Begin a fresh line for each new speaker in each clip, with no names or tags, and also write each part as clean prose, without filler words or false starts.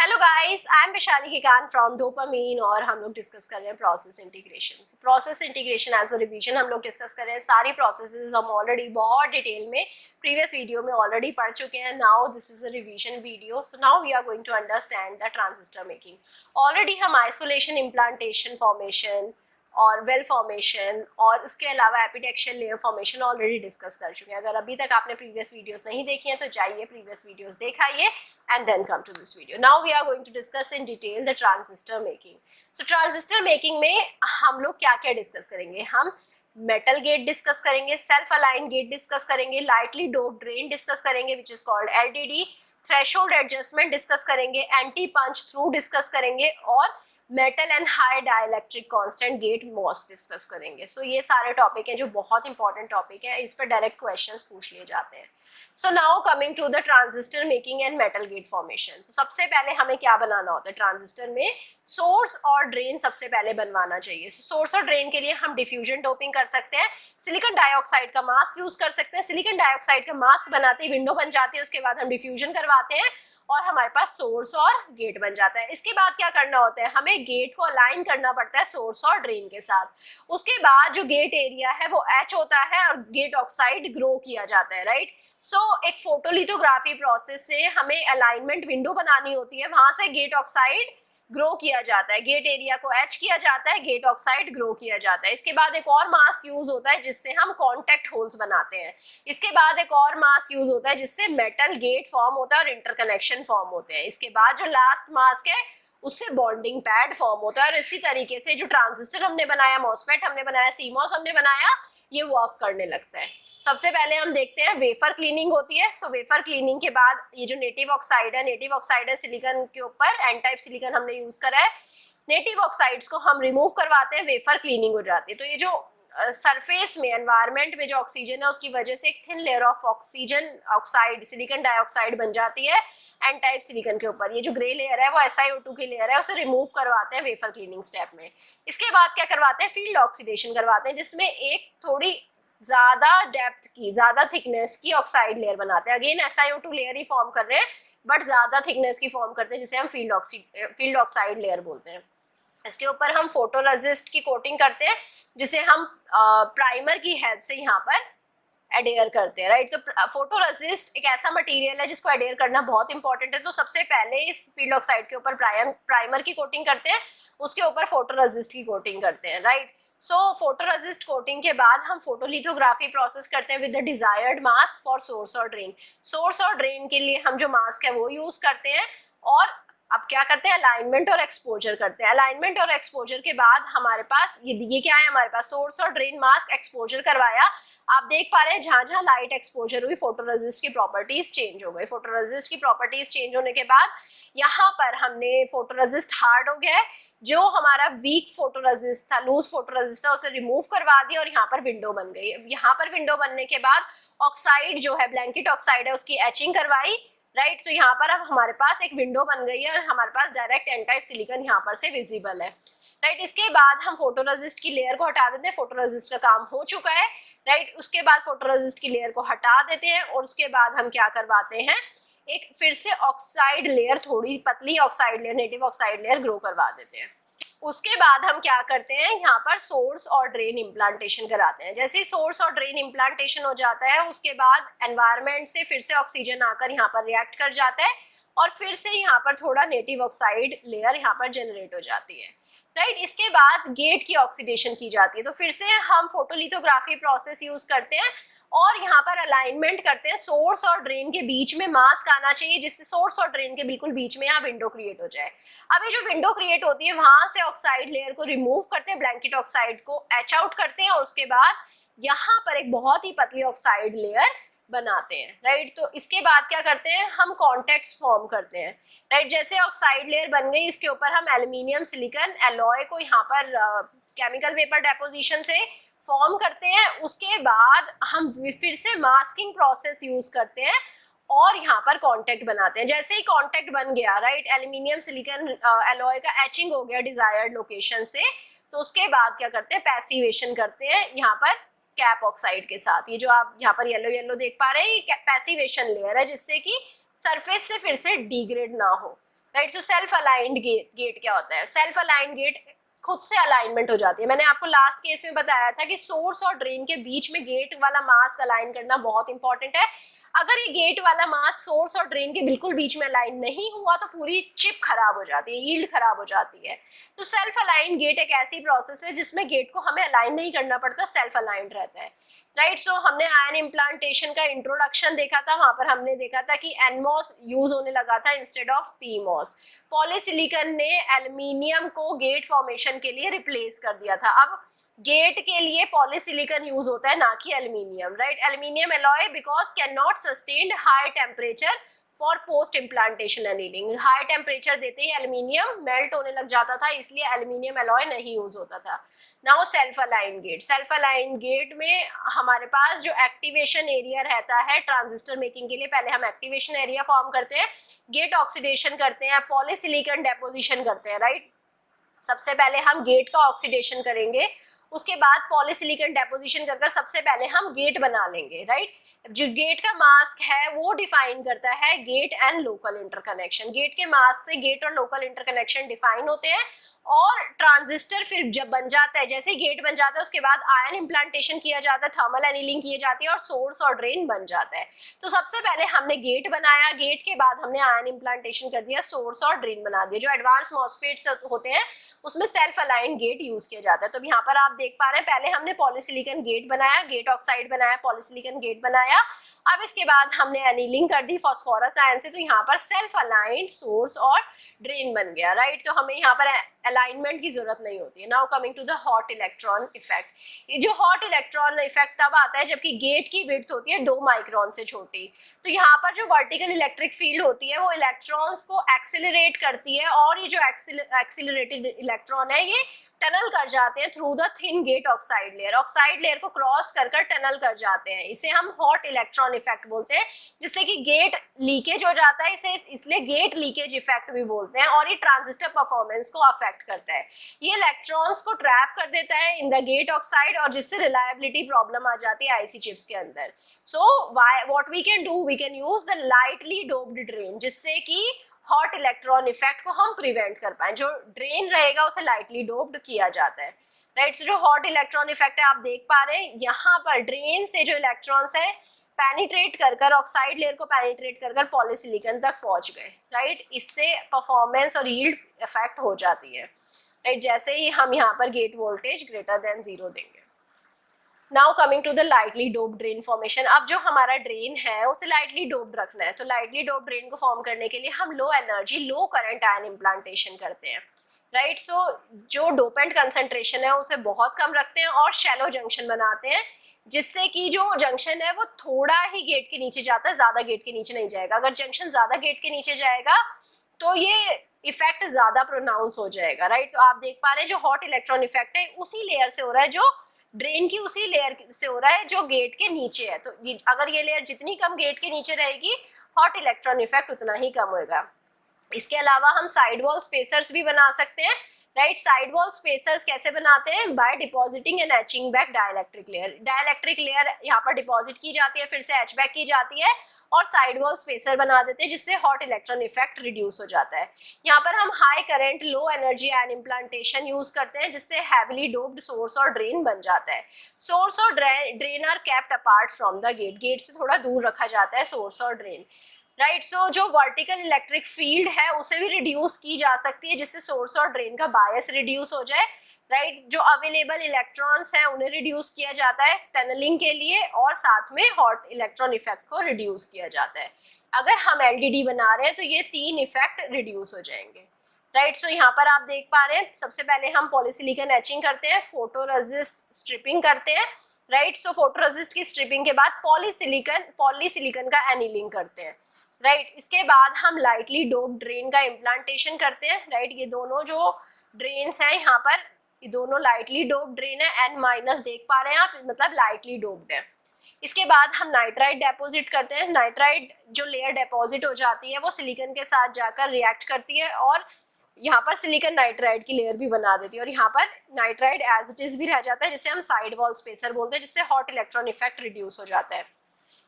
Hello guys, I am Vishali हिकान from dopamine और हम लोग डिस्कस कर रहे हैं प्रोसेस इंटीग्रेशन। तो process integration as a revision हम लोग डिस्कस कर रहे हैं। सारी प्रोसेसेस हम ऑलरेडी बहुत डिटेल में प्रीवियस वीडियो में ऑलरेडी पढ़ चुके हैं। Now this is a revision video, so now we are going to understand the transistor making. Already हम आइसोलेशन, इम्प्लांटेशन, फॉर्मेशन और वेल फॉर्मेशन और उसके अलावा epitaxial layer formation already discuss कर चुके हैं। अगर अभी तक आपने प्रीवियस वीडियोस नहीं देखी हैं तो जाइए प्रीवियस वीडियोस दिखाइए and then come to this video. Now we are going to discuss in detail the transistor making. So transistor making में हम लोग क्या क्या डिस्कस करेंगे? हम मेटल गेट डिस्कस करेंगे, सेल्फ अलाइन गेट डिस्कस करेंगे, लाइटली डोप ड्रेन डिस्कस करेंगे which is called LDD, threshold adjustment discuss करेंगे, एंटी पंच थ्रू डिस्कस करेंगे और metal and high dielectric constant gate MOS discuss करेंगे। So ये सारे topic हैं जो बहुत इंपॉर्टेंट टॉपिक है, इस पर डायरेक्ट क्वेश्चंस पूछ लिए जाते हैं। So now coming to the transistor making and metal gate formation. तो सबसे पहले हमें क्या बनाना होता है ट्रांजिस्टर में? सोर्स और ड्रेन सबसे पहले बनवाना चाहिए। सोर्स और ड्रेन के लिए हम डिफ्यूजन डोपिंग कर सकते हैं, सिलिकॉन डाइऑक्साइड का मास्क यूज कर सकते हैं। सिलिकॉन डाइऑक्साइड का मास्क बनाते ही विंडो बन जाती है, उसके बाद हम डिफ्यूजन करवाते हैं और हमारे पास सोर्स और गेट बन जाता है। इसके बाद क्या करना होता है? हमें गेट को अलाइन करना पड़ता है सोर्स और ड्रेन के साथ। उसके बाद जो गेट एरिया है वो एच होता है और गेट ऑक्साइड ग्रो किया जाता है, राइट। सो एक फोटोलिथोग्राफी प्रोसेस से हमें अलाइनमेंट विंडो बनानी होती है, वहां से गेट ऑक्साइड ग्रो किया जाता है, गेट एरिया को एच किया जाता है, गेट ऑक्साइड ग्रो किया जाता है। इसके बाद एक और मास्क यूज होता है जिससे हम कॉन्टेक्ट होल्स बनाते हैं। इसके बाद एक और मास्क यूज होता है जिससे मेटल गेट फॉर्म होता है और इंटरकनेक्शन फॉर्म होते हैं। इसके बाद जो लास्ट मास्क है उससे बॉन्डिंग पैड फॉर्म होता है और इसी तरीके से जो ट्रांजिस्टर हमने बनाया, मॉसफेट हमने बनाया, सीमॉस हमने बनाया, ये वर्क करने लगता है। सबसे पहले हम देखते हैं वेफर क्लीनिंग होती है। सो वेफर क्लीनिंग के बाद ये जो नेटिव ऑक्साइड है सिलिकॉन के ऊपर एन टाइप सिलिकॉन हमने यूज करा है, नेटिव ऑक्साइड्स को हम रिमूव करवाते हैं, वेफर क्लीनिंग हो जाती है। तो ये जो सरफेस में एनवायरनमेंट में जो ऑक्सीजन है उसकी वजह से एक thin layer of oxygen oxide, silicon dioxide बन जाती है एन टाइप सिलिकॉन के ऊपर। ये जो ग्रे लेयर है वो SiO2 की लेयर है, उसे रिमूव करवाते हैं वेफर क्लीनिंग स्टेप में। इसके बाद क्या करवाते हैं? फील्ड ऑक्सीडेशन करवाते हैं, जिसमें एक थोड़ी ज्यादा डेप्थ की, ज्यादा थिकनेस की ऑक्साइड लेयर बनाते हैं। अगेन SiO2 लेयर ही फॉर्म कर रहे हैं बट ज्यादा थिकनेस की फॉर्म करते हैं, जिसे हम फील्ड ऑक्साइड लेयर बोलते हैं। इसके ऊपर हम फोटोरेसिस्ट की कोटिंग करते हैं जिसे हम प्राइमर की हेल्प से यहाँ पर एडेयर करते हैं, राइट। तो फोटोरेसिस्ट एक ऐसा मटेरियल है जिसको एडेयर करना बहुत इंपॉर्टेंट है। तो सबसे पहले इस फील्ड ऑक्साइड के ऊपर प्राइमर की कोटिंग करते हैं, उसके ऊपर फोटोरेसिस्ट की कोटिंग करते हैं, राइट। सो फोटोरेसिस्ट कोटिंग के बाद हम फोटोलिथोग्राफी प्रोसेस करते हैं with the desired mask for source और ड्रेन। सोर्स और ड्रेन के लिए हम जो मास्क है वो यूज करते हैं और अब क्या करते हैं? अलाइनमेंट और एक्सपोजर करते हैं। अलाइनमेंट और एक्सपोजर के बाद हमारे पास ये क्या है? हमारे पास सोर्स और ड्रेन मास्क एक्सपोजर करवाया। आप देख पा रहे हैं जहां जहां लाइट एक्सपोजर हुई फोटोरेसिस्ट की प्रॉपर्टीज चेंज हो गई। फोटोरेसिस्ट की प्रॉपर्टीज चेंज होने के बाद यहाँ पर हमने फोटोरेसिस्ट हार्ड हो गया है, जो हमारा वीक फोटोरेसिस्ट था, लूज फोटोरेसिस्ट था, उसे रिमूव करवा दिया और यहाँ पर विंडो बन गई। यहाँ पर विंडो बनने के बाद ऑक्साइड जो है, ब्लैंकेट ऑक्साइड है, उसकी एचिंग करवाई, राइट। तो यहाँ पर अब हमारे पास एक विंडो बन गई है और हमारे पास डायरेक्ट एन टाइप सिलिकॉन यहाँ पर से विजिबल है, राइट। इसके बाद हम फोटोरेसिस्ट की लेयर को हटा देते हैं, फोटोरेसिस्ट का काम हो चुका है, राइट। उसके बाद फोटोरेसिस्ट की लेयर को हटा देते हैं और उसके बाद हम क्या करवाते हैं? एक फिर से ऑक्साइड लेयर, थोड़ी पतली oxide layer, native oxide layer grow करवा देते हैं। उसके बाद हम क्या करते हैं? यहाँ पर सोर्स और ड्रेन इम्प्लांटेशन कराते हैं। जैसे ही सोर्स और ड्रेन इम्प्लांटेशन हो जाता है उसके बाद एनवायरनमेंट से फिर से ऑक्सीजन आकर यहाँ पर रिएक्ट कर जाता है और फिर से यहाँ पर थोड़ा नेटिव ऑक्साइड लेयर यहाँ पर जनरेट हो जाती है, राइट। इसके बाद गेट की ऑक्सीडेशन की जाती है। तो फिर से हम फोटोलिथोग्राफी प्रोसेस यूज करते हैं और यहाँ पर अलाइनमेंट करते हैं। सोर्स और ड्रेन के बीच में मास्क आना चाहिए जिससे सोर्स और ड्रेन के बिल्कुल बीच में यहाँ विंडो क्रिएट हो जाए। अब ये जो विंडो क्रिएट होती है वहां से ऑक्साइड लेयर को रिमूव करते हैं, ब्लैंकेट ऑक्साइड को एच आउट करते हैं और उसके बाद यहाँ पर एक बहुत ही पतली ऑक्साइड लेयर बनाते हैं, राइट। तो इसके बाद क्या करते हैं? हम कॉन्टेक्ट्स फॉर्म करते हैं, राइट। जैसे ऑक्साइड लेयर बन गई, इसके ऊपर हम एल्यूमिनियम सिलिकॉन एलॉय को यहाँ पर केमिकल वेपर डेपोजिशन से फॉर्म करते हैं। उसके बाद हम फिर से मास्किंग प्रोसेस यूज करते हैं और यहाँ पर कांटेक्ट बनाते हैं। जैसे ही कांटेक्ट बन गया, राइट, एल्यूमिनियम सिलिकॉन एलॉय का एचिंग हो गया डिजायर्ड लोकेशन से, तो उसके बाद क्या करते हैं? पैसिवेशन करते हैं यहाँ पर कैप ऑक्साइड के साथ। ये जो आप यहाँ पर येलो येलो देख पा रहे हैं, ये पैसिवेशन लेयर है जिससे कि सरफेस से फिर से डिग्रेड ना हो, right. So self aligned gate क्या होता है? सेल्फ अलाइंड गेट खुद से अलाइनमेंट हो जाती है। मैंने आपको लास्ट केस में बताया था कि सोर्स और ड्रेन के बीच में गेट वाला मास्क अलाइन करना बहुत इंपॉर्टेंट है। अगर ये गेट वाला मास्क सोर्स और ड्रेन के बिल्कुल बीच में अलाइन नहीं हुआ तो पूरी चिप खराब हो जाती है, यील्ड खराब हो जाती है। तो सेल्फ अलाइंड गेट एक ऐसी प्रोसेस है जिसमें गेट को हमें अलाइन नहीं करना पड़ता, सेल्फ अलाइंड रहता है। राइट। सो हमने आयन इम्प्लांटेशन का इंट्रोडक्शन देखा था, वहां पर हमने देखा था कि एनमॉस यूज होने लगा था इंस्टेड ऑफ पीमॉस। पॉलीसिलिकॉन ने एल्यूमिनियम को गेट फॉर्मेशन के लिए रिप्लेस कर दिया था। अब गेट के लिए पॉलीसिलिकॉन यूज होता है, ना कि aluminium. Right. Aluminium alloy because can not sustain high temperature for post implantation annealing. High temperature देते ही एल्यूमिनियम मेल्ट होने लग जाता था, इसलिए एल्यूमिनियम एलॉय नहीं यूज होता था। Now self aligned gate. Self aligned gate में हमारे पास जो एक्टिवेशन एरिया रहता है ट्रांजिस्टर मेकिंग के लिए, पहले हम एक्टिवेशन एरिया फॉर्म करते हैं, गेट ऑक्सीडेशन करते हैं, पॉलीसिलिकॉन डेपोजिशन करते हैं। राइट। सबसे पहले हम गेट का ऑक्सीडेशन करेंगे, उसके बाद पॉलीसिलिकॉन डेपोजिशन कर सबसे पहले हम गेट बना लेंगे। राइट। जो गेट का मास्क है वो डिफाइन करता है gate and local interconnection. Gate के मास्क से गेट और लोकल इंटरकनेक्शन डिफाइन होते हैं और ट्रांजिस्टर फिर जब बन जाता है, जैसे गेट बन जाता है उसके बाद आयन इम्प्लांटेशन किया जाता है, थर्मल एनीलिंग की जाती है और सोर्स और ड्रेन बन जाता है। तो सबसे पहले हमने गेट बनाया, गेट के बाद हमने आयन इम्प्लांटेशन कर दिया, सोर्स और ड्रेन बना दिया। जो एडवांस मॉसफेट्स होते हैं उसमें सेल्फ अलाइन गेट यूज किया जाता है। तो यहाँ पर आप देख पा रहे हैं, पहले हमने पॉलीसिलिकॉन गेट बनाया, गेट ऑक्साइड बनाया, पॉलीसिलिकॉन गेट बनाया। अब इसके बाद हमने एनीलिंग कर दी फास्फोरस आयन से, तो यहाँ पर सेल्फ अलाइंड सोर्स और ड्रेन बन गया। राइट। तो हमें यहाँ पर अलाइनमेंट की जरूरत नहीं होती है। Now coming to the hot electron effect. ये जो हॉट इलेक्ट्रॉन इफेक्ट तब आता है जबकि गेट की विड्थ होती है 2 माइक्रोन से छोटी। तो यहाँ पर जो वर्टिकल इलेक्ट्रिक फील्ड होती है वो इलेक्ट्रॉन्स को एक्सिलरेट करती है और ये जो एक्सिलरेटेड इलेक्ट्रॉन है ये टनल कर जाते हैं through the thin gate oxide layer. Oxide layer को क्रॉस कर टनल कर जाते हैं, इसे हम हॉट इलेक्ट्रॉन इफेक्ट बोलते हैं, जिससे कि गेट लीकेज हो जाता है, इसे इसलिए गेट लीकेज इफेक्ट भी बोलते हैं। और ये ट्रांजिस्टर परफॉर्मेंस को अफेक्ट करता है। ये इलेक्ट्रॉन्स को ट्रैप कर देता है इन द गेट ऑक्साइड और जिससे रिलायबिलिटी प्रॉब्लम आ जाती है आईसी चिप्स के अंदर। So what we can do, we can use the lightly doped drain, जिससे कि हॉट इलेक्ट्रॉन इफेक्ट को हम प्रिवेंट कर पाए। जो ड्रेन रहेगा उसे लाइटली डोप्ड किया जाता है। राइट। सो जो हॉट इलेक्ट्रॉन इफेक्ट है आप देख पा रहे हैं, यहाँ पर ड्रेन से जो इलेक्ट्रॉन्स है पेनिट्रेट कर ऑक्साइड लेयर को पेनिट्रेट कर पॉलीसिलिकॉन तक पहुंच गए। राइट। इससे परफॉर्मेंस और यील्ड इफेक्ट हो जाती है। राइट। जैसे ही हम यहाँ पर गेट वोल्टेज ग्रेटर देन 0 देंगे। Now coming to the lightly doped drain formation. अब जो हमारा ड्रेन है उसे लाइटली डोप्ड रखना है, तो लाइटली डोप्ड ड्रेन को फॉर्म करने के लिए हम लो energy low current ion implantation करते हैं। राइट। सो जो डोपेंट कंसंट्रेशन है उसे बहुत कम रखते हैं और शैलो जंक्शन बनाते हैं, जिससे कि जो जंक्शन है वो थोड़ा ही गेट के नीचे जाता है, ज्यादा गेट के नीचे नहीं जाएगा। अगर जंक्शन ज्यादा गेट के नीचे जाएगा तो ये इफेक्ट ज्यादा प्रोनाउंस हो जाएगा। राइट। तो आप देख पा रहे हैं जो हॉट इलेक्ट्रॉन इफेक्ट है उसी लेयर से हो रहा है, जो ड्रेन की उसी लेयर से हो रहा है जो गेट के नीचे है। तो अगर ये लेयर जितनी कम गेट के नीचे रहेगी हॉट इलेक्ट्रॉन इफेक्ट उतना ही कम होगा। इसके अलावा हम साइड वॉल स्पेसर्स भी बना सकते हैं। राइट। साइड वॉल स्पेसर्स कैसे बनाते हैं? By depositing and etching back dielectric layer. Dielectric layer यहाँ पर डिपॉजिट की जाती है, फिर से एच बैक की जाती है और साइड वॉल स्पेसर बना देते हैं, जिससे हॉट इलेक्ट्रॉन इफेक्ट रिड्यूस हो जाता है। यहाँ पर हम high current low energy ion implantation use करते हैं, जिससे हैविली डोप्ड सोर्स और ड्रेन बन जाता है। सोर्स और drain are kept apart from the gate. Gate से थोड़ा दूर रखा जाता है सोर्स और ड्रेन। राइट। सो जो वर्टिकल इलेक्ट्रिक फील्ड है उसे भी रिड्यूस की जा सकती है, जिससे सोर्स और ड्रेन का बायस रिड्यूस हो जाए। राइट। जो अवेलेबल इलेक्ट्रॉन्स हैं उन्हें रिड्यूस किया जाता है टनलिंग के लिए और साथ में हॉट इलेक्ट्रॉन इफेक्ट को रिड्यूस किया जाता है। अगर हम एलडीडी बना रहे हैं तो ये 3 इफेक्ट रिड्यूस हो जाएंगे। राइट। सो यहाँ पर आप देख पा रहे हैं, सबसे पहले हम पॉलीसिलिकॉन एचिंग करते हैं, फोटोरेसिस्ट स्ट्रिपिंग करते हैं। राइट। सो फोटोरेसिस्ट की स्ट्रिपिंग के बाद पॉलीसिलिकॉन का एनीलिंग करते हैं। राइट। इसके बाद हम लाइटली डोप्ड ड्रेन का इम्प्लांटेशन करते हैं। राइट। ये दोनों जो ड्रेन्स हैं यहाँ पर, ये दोनों लाइटली डोप्ड ड्रेन है, N- देख पा रहे हैं आप, मतलब लाइटली डोप्ड है। इसके बाद हम नाइट्राइड डेपोजिट करते हैं। नाइट्राइड जो लेयर डेपोजिट हो जाती है वो सिलिकॉन के साथ जाकर रिएक्ट करती है और यहाँ पर सिलिकॉन नाइट्राइड की लेयर भी बना देती है और यहाँ पर नाइट्राइड एज इट इज भी रह जाता है, जिसे हम साइड वॉल स्पेसर बोलते हैं, जिससे हॉट इलेक्ट्रॉन इफेक्ट रिड्यूस हो जाता है।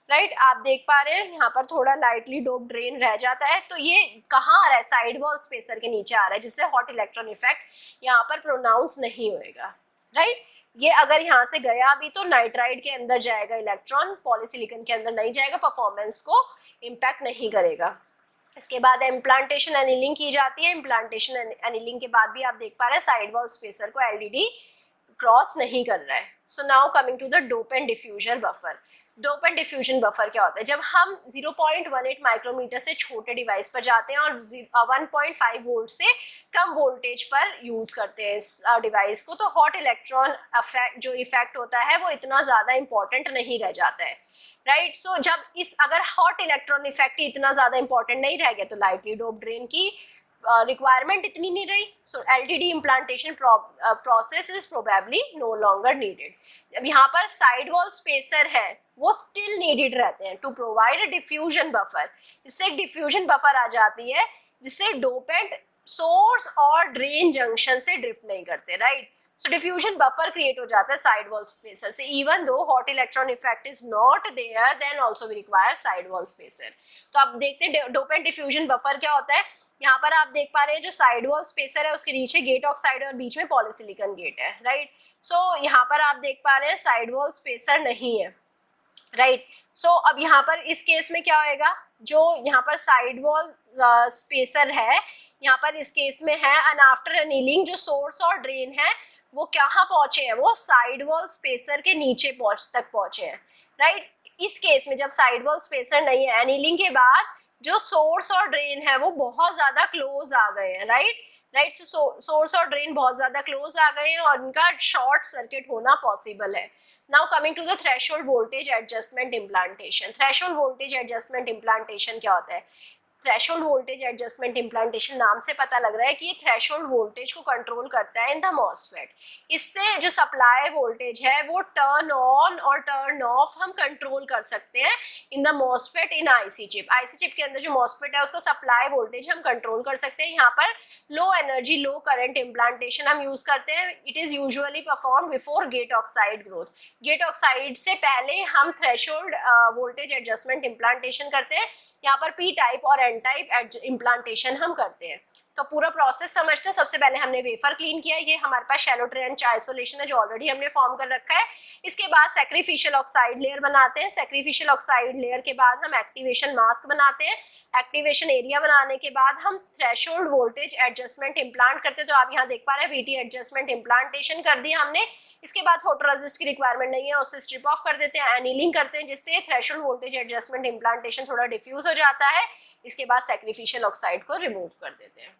राइट आप देख पा रहे हैं यहाँ पर थोड़ा लाइटली डोप ड्रेन रह जाता है, तो ये कहाँ आ रहा है, साइड वॉल स्पेसर के नीचे आ रहा है, जिससे हॉट इलेक्ट्रॉन इफेक्ट यहाँ पर प्रोनाउंस नहीं होएगा। राइट ये अगर यहाँ से गया भी तो नाइट्राइड के अंदर जाएगा इलेक्ट्रॉन, पॉलीसिलिकॉन के अंदर नहीं जाएगा, परफॉर्मेंस को इम्पैक्ट नहीं करेगा। इसके बाद इम्प्लांटेशन एनीलिंग की जाती है। इम्प्लांटेशन एनीलिंग के बाद भी आप देख पा रहे हैं साइड वॉल स्पेसर को एलडीडी क्रॉस नहीं कर रहा है। So now coming to the dope and diffusion buffer. Dope and diffusion buffer क्या होता है, जब हम 0.18 माइक्रोमीटर से छोटे डिवाइस पर जाते हैं और 1.5 वोल्ट से कम वोल्टेज पर यूज करते हैं इस डिवाइस को, तो हॉट इलेक्ट्रॉन अफेक्ट जो इफेक्ट होता है वो इतना ज़्यादा इंपॉर्टेंट नहीं रह जाता है। राइट सो जब इस अगर हॉट इलेक्ट्रॉन इफेक्ट इतना ज़्यादा इंपॉर्टेंट नहीं रह गया तो लाइटली डोप ड्रेन की रिक्वायरमेंट इतनी नहीं रही। So LTD implantation process is probably no longer needed. जब यहाँ पर साइड वॉल स्पेसर है वो स्टिल नीडेड रहते हैं to provide a diffusion buffer. इससे एक डिफ्यूजन बफर आ जाती है जिससे डोपेंट सोर्स और ड्रेन जंक्शन से ड्रिफ्ट नहीं करते। Right so diffusion buffer create हो जाता है साइड वॉल स्पेसर से। Even though hot electron effect is not there then also we require side wall spacer. तो आप देखते हैं डोपेंट डिफ्यूजन बफर क्या होता है। यहाँ पर आप देख पा रहे हैं जो साइड वॉल स्पेसर है उसके नीचे गेट ऑक्साइड और बीच में पॉलीसिलिकॉन गेट है। राइट सो यहाँ पर आप देख पा रहे हैं साइड वॉल स्पेसर नहीं है। राइट सो अब यहाँ पर इस केस में क्या होएगा, जो यहाँ पर साइड वॉल स्पेसर है यहाँ पर इस केस में है एंड आफ्टर एनीलिंग जो सोर्स और ड्रेन है वो कहाँ पहुंचे हैं, वो साइड वॉल स्पेसर के नीचे तक पहुंचे हैं। राइट इस केस में जब साइड वॉल स्पेसर नहीं है एनीलिंग के बाद जो सोर्स और ड्रेन है वो बहुत ज्यादा क्लोज आ गए हैं। राइट सोर्स और ड्रेन बहुत ज्यादा क्लोज आ गए हैं और उनका शॉर्ट सर्किट होना पॉसिबल है। Now coming to the threshold voltage adjustment implantation. Threshold voltage adjustment implantation क्या होता है। थ्रेशोल्ड वोल्टेज एडजस्टमेंट इम्प्लांटेशन नाम से पता लग रहा है कि ये थ्रेशोल्ड वोल्टेज को कंट्रोल करता है इन द मॉसफेट। इससे जो सप्लाई वोल्टेज है वो टर्न ऑन और टर्न ऑफ हम कंट्रोल कर सकते हैं in the MOSFET in IC chip. IC chip के अंदर जो मॉसफेट है उसका सप्लाई वोल्टेज हम कंट्रोल कर सकते हैं। यहाँ पर low energy low current implantation हम यूज करते हैं। It is usually perform before gate oxide growth. Gate oxide से पहले हम थ्रेशोल्ड वोल्टेज एडजस्टमेंट इम्प्लांटेशन करते हैं। यहाँ पर पी टाइप और एन टाइप इम्प्लांटेशन हम करते हैं। तो पूरा प्रोसेस समझते हैं। सबसे पहले हमने वेफर क्लीन किया, ये हमारे पास शैलो ट्रेंच आइसोलेशन है जो ऑलरेडी हमने फॉर्म कर रखा है। इसके बाद सैक्रिफिशियल ऑक्साइड लेयर बनाते हैं। सैक्रिफिशियल ऑक्साइड लेयर के बाद हम एक्टिवेशन मास्क बनाते हैं। एक्टिवेशन एरिया बनाने के बाद हम थ्रेशोल्ड वोल्टेज एडजस्टमेंट इम्प्लांट करते हैं। तो आप यहाँ देख पा रहे हैं वीटी एडजस्टमेंट इम्प्लांटेशन कर दिया हमने। इसके बाद फोटोरेसिस्ट की रिक्वायरमेंट नहीं है, उससे स्ट्रिप ऑफ कर देते हैं, एनीलिंग करते हैं जिससे थ्रेशोल्ड वोल्टेज एडजस्टमेंट इम्प्लांटेशन थोड़ा डिफ्यूज हो जाता है। इसके बाद सैक्रिफिशियल ऑक्साइड को रिमूव कर देते हैं।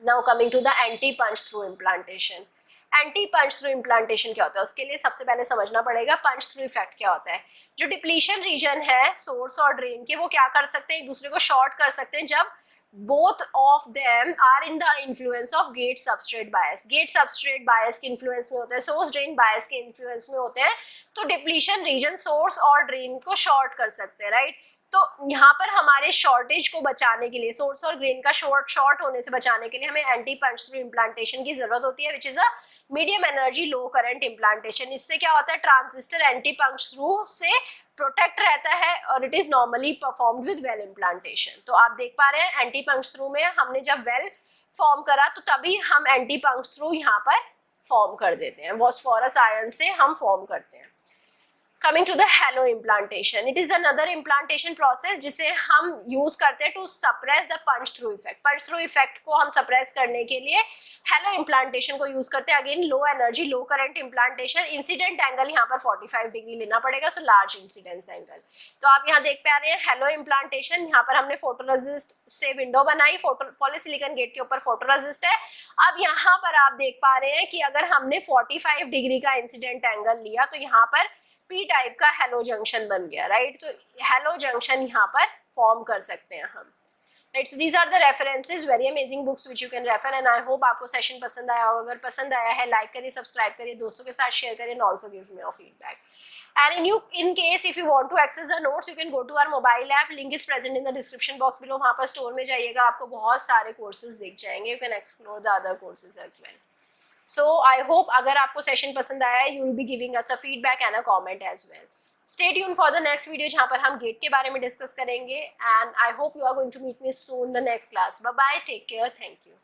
Now coming to the anti punch through implantation. Anti punch through implantation क्या होता है, उसके लिए सबसे पहले समझना पड़ेगा पंच थ्रू इफेक्ट क्या होता है। जो डिप्लीशन रीजन है सोर्स और ड्रेन के वो क्या कर सकते हैं, एक दूसरे को शॉर्ट कर सकते हैं जब both of them are in the influence of gate substrate bias। gate substrate bias के influence में होते हैं, source drain bias के influence में होते हैं। तो डिप्लीशन रीजन सोर्स और ड्रेन को शॉर्ट कर सकते हैं। राइट तो यहाँ पर हमारे शॉर्टेज को बचाने के लिए, सोर्स और ड्रेन का शॉर्ट होने से बचाने के लिए हमें एंटी पंच थ्रू इम्प्लांटेशन की जरूरत होती है, which is a medium energy low current implantation. इससे क्या होता है, ट्रांजिस्टर एंटी पंच थ्रू से प्रोटेक्ट रहता है और it is normally performed with well implantation. तो आप देख पा रहे हैं एंटी पंच थ्रू में हमने जब वेल फॉर्म करा तो तभी हम एंटी पंच थ्रू यहाँ पर फॉर्म कर देते हैं, फॉस्फोरस आयन से हम फॉर्म करते हैं। Coming to the halo implantation, it is another implantation process जिसे हम यूज करते हैं to suppress the punch through effect. Punch through effect को हम सप्रेस करने के लिए हेलो इम्प्लांटेशन को यूज करते हैं। अगेन लो energy low current implantation. Incident angle यहाँ पर 45 डिग्री लेना पड़ेगा, सो लार्ज इंसिडेंस एंगल। तो आप यहाँ देख पा रहे हैं हेलो इम्प्लांटेशन। यहाँ पर हमने फोटोरेसिस्ट से विंडो बनाई, पॉलीसिलिकॉन गेट के ऊपर फोटोरेसिस्ट है। अब यहाँ पर आप देख पा रहे हैं कि अगर हमने 45 डिग्री का इंसिडेंट एंगल लिया तो यहाँ पर पी टाइप का हेलो जंक्शन बन गया। राइट तो हेलो जंक्शन यहाँ पर फॉर्म कर सकते हैं हम। Right so these are the references, very amazing books which you can refer and I hope आपको सेशन पसंद आया होगा। अगर पसंद आया है लाइक करिए, सब्सक्राइब करिए, दोस्तों के साथ शेयर करिए and also give me your feedback. And in case if you want to access the notes, you can go to our mobile app. Link is present in the description box below. वहाँ पर store में जाइएगा, आपको बहुत सारे courses दिख जाएंगे। You can explore the other courses as well. So I hope अगर आपको सेशन पसंद आया है, you will be giving us a feedback and a comment as well. Stay tune for the next video जहाँ पर हम गेट के बारे में डिस्कस करेंगे, and I hope you are going to meet me soon the next class. Bye bye, take care, thank you.